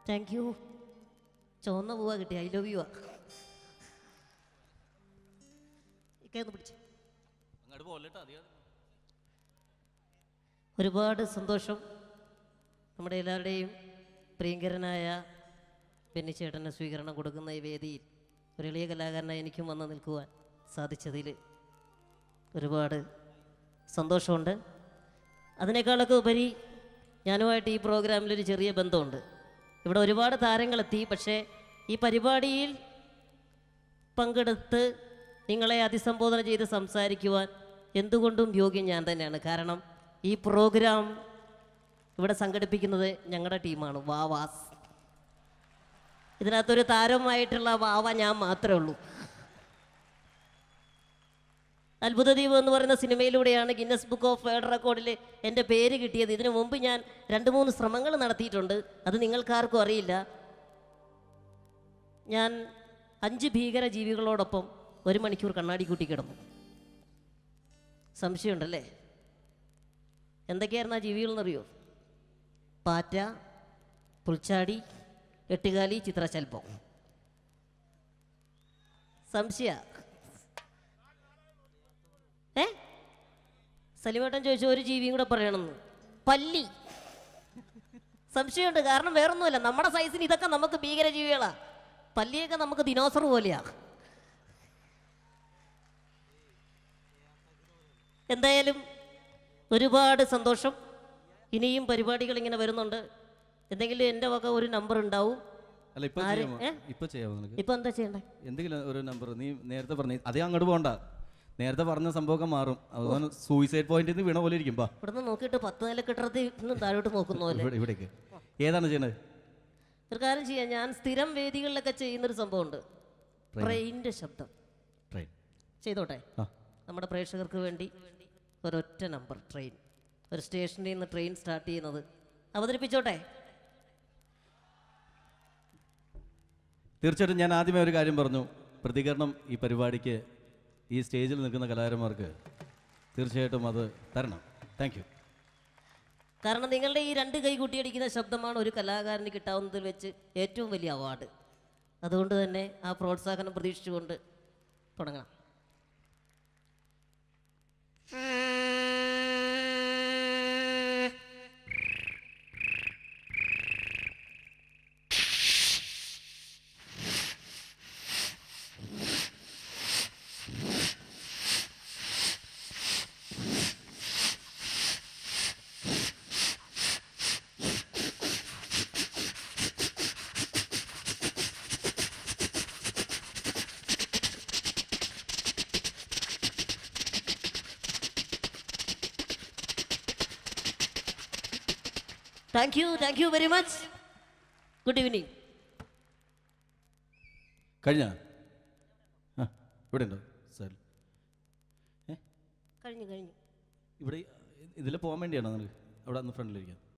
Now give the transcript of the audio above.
Thank you. ചുവന്ന പൂവാ കിട്ടി. I love you ആ. ഇക്കൊന്ന് പിടിച്ച്. ഒരുപാട് സന്തോഷം. നമ്മുടെ എല്ലാവരുടെയും പ്രിയങ്കരനായ ബെന്നിച്ചേട്ടന് സ്വീകരണം കൊടുക്കുന്ന ഈ വേദിയിൽ ഒരു എളിയ കലാകാരനായി എനിക്കും വന്ന് നിൽക്കുവാൻ സാധിച്ചതിൽ ഒരുപാട് സന്തോഷമുണ്ട്. അതിനേക്കാളൊക്കെ ഉപരി ഞാനുമായിട്ട് ഈ പ്രോഗ്രാമിലൊരു ചെറിയ ബന്ധമുണ്ട്. ഇവിടെ ഒരുപാട് താരങ്ങളെത്തി. പക്ഷേ ഈ പരിപാടിയിൽ പങ്കെടുത്ത് നിങ്ങളെ അഭിസംബോധന ചെയ്ത് സംസാരിക്കുവാൻ എന്തുകൊണ്ടും യോഗ്യം ഞാൻ തന്നെയാണ്. കാരണം ഈ പ്രോഗ്രാം ഇവിടെ സംഘടിപ്പിക്കുന്നത് ഞങ്ങളുടെ ടീമാണ്, വാവാസ്. ഇതിനകത്തൊരു താരമായിട്ടുള്ള വാവ ഞാൻ മാത്രമേ ഉള്ളൂ. അത്ഭുതദ്വീപ് എന്ന് പറയുന്ന സിനിമയിലൂടെയാണ് ഗിന്നസ് ബുക്ക് ഓഫ് വേൾഡ് റെക്കോർഡിൽ എൻ്റെ പേര് കിട്ടിയത്. ഇതിനു മുമ്പ് ഞാൻ 2-3 ശ്രമങ്ങൾ നടത്തിയിട്ടുണ്ട്. അത് നിങ്ങൾക്കാർക്കും അറിയില്ല. ഞാൻ 5 ഭീകര ജീവികളോടൊപ്പം 1 മണിക്കൂർ കണ്ണാടി കൂട്ടി കിടന്നു. സംശയമുണ്ടല്ലേ? എന്തൊക്കെയായിരുന്നു ആ ജീവികൾ എന്നറിയോ? പാറ്റ, പുൽച്ചാടി, എട്ടുകാലി, ചിത്രശൽപ്പം. സംശയ സലിമേട്ടൻ ചോദിച്ചു ഒരു ജീവിയും കൂടെ പറയണമെന്ന്. പല്ലി. സംശയമുണ്ട്. കാരണം വേറൊന്നുമല്ല, നമ്മുടെ സൈസിന് ഇതൊക്കെ നമുക്ക് ഭീകരജീവികളാ. പല്ലിയൊക്കെ നമുക്ക് ദിനോസർ പോലെയാ. എന്തായാലും ഒരുപാട് സന്തോഷം. ഇനിയും പരിപാടികൾ ഇങ്ങനെ വരുന്നുണ്ട്. എന്തെങ്കിലും എൻ്റെ വക ഒരു നമ്പർ ഉണ്ടാവും. ഇപ്പൊ എന്താ ചെയ്യണ്ടേ? എന്തെങ്കിലും ഒരു നമ്പർ നീ നേരത്തെ പറഞ്ഞു. അതേ അങ്ങോട്ട് പോകണ്ട. നേരത്തെ പറഞ്ഞ സംഭവമൊക്കെ മാറും. അതുപോലെ സൂയിസൈഡ് പോയിന്റിൽ നിന്ന് വീണ പോലെ ഇരിക്കും. ഇവിടുന്ന് നോക്കിയിട്ട് 10 നില കെട്ടിടത്തിൽ താഴോട്ട് നോക്കുന്ന പോലെ. ഇവിടേക്ക് ഏതാണ് ചെയ്യണത്? ഒരു കാര്യം ചെയ്യാം. ഞാൻ സ്ഥിരം വേദികളിലൊക്കെ ചെയ്യുന്നൊരു സംഭവമുണ്ട്. ട്രെയിനിന്റെ ശബ്ദം ചെയ്തോട്ടെ? നമ്മുടെ പ്രേക്ഷകർക്ക് വേണ്ടി ഒരൊറ്റ നമ്പർ ട്രെയിൻ. ഒരു സ്റ്റേഷനിൽ നിന്ന് ട്രെയിൻ സ്റ്റാർട്ട് ചെയ്യുന്നത് അവതരിപ്പിച്ചോട്ടെ? തീർച്ചയായിട്ടും. ഞാൻ ആദ്യമേ ഒരു കാര്യം പറഞ്ഞു. പ്രതികരണം ഈ പരിപാടിക്ക് ഈ സ്റ്റേജിൽ നിൽക്കുന്ന കലാകാരന്മാർക്ക് തീർച്ചയായിട്ടും അത് തരണം. Thank you. കാരണം നിങ്ങളുടെ ഈ 2 കൈ കൂട്ടിയടിക്കുന്ന ശബ്ദമാണ് ഒരു കലാകാരന് കിട്ടാവുന്നതിൽ വെച്ച് ഏറ്റവും വലിയ അവാർഡ്. അതുകൊണ്ട് തന്നെ ആ പ്രോത്സാഹനം പ്രതീക്ഷിച്ചുകൊണ്ട് തുടങ്ങാം. Thank you very much. Good evening. കഴിഞ്ഞ ഇവിടെ ഉണ്ടോ സാർ? കഴിഞ്ഞു. ഇവിടെ ഇതിൽ പോകാൻ വേണ്ടിയാണോ നിനക്ക്? അവിടെ ഒന്ന് ഫ്രണ്ടിലിരിക്കാം.